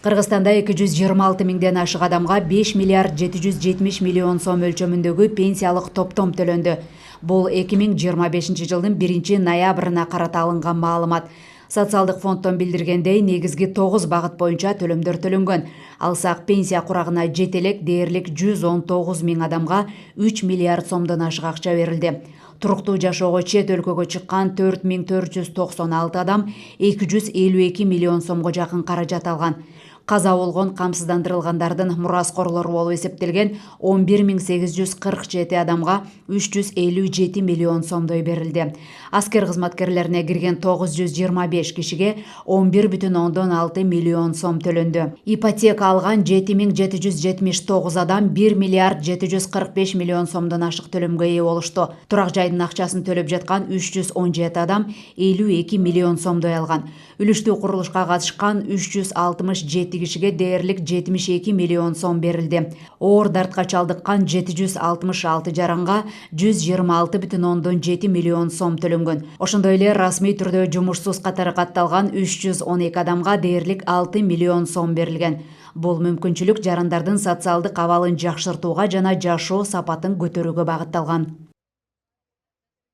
Кыргызстанда 226 миңден ашык адамга 5 миллиард 770 миллион сом өлчөмүндөгү пенсиялык топтом төлөндү. Бул 2025 жылдын 1 ноябрына карата алынган маалымат. Социалдык фонддон билдиргендей, негизги 9 багыт боюнча төлөмдөр төлөнгөн. Алсак пенсия курагына жете элек дээрлик 119 миң адамга 3 миллиард сомдон ашык акча берилди. Туруктуу жашоого чет өлкөгө чыккан 4496 адам 252 миллион сомго жакын каражат алган. Каза болгон камсыздандырылгандардын мураскорлору болуп эсептелген 11847 адамга 357 миллион сомдой берилди. Аскер кызматкерлерине кирген 925 кишиге 11,6 миллион сом төлөндү. Ипотека алган 7779 адам 1 миллиард 745 миллион сомдон ашык төлөмгө ээ болушту. Турак жайдын акчасын төлөп жаткан 317 адам 52 миллион сомдой алган. Үлүштүү курулушка катышкан 367 кишиге дээрлик 72 миллион сом берилди. Оор дартка чалдыккан 766 жаранга 126,7 миллион сом төлөнгөн. Ошондой эле расмий түрдө жумушсуз катары катталган 312 адамга дээрлик 6 миллион сом берилген. Бул мүмкүнчүлүк жарандардын социалдык абалын жакшыртууга жана жашоо сапатын көтөрүүгө багытталган.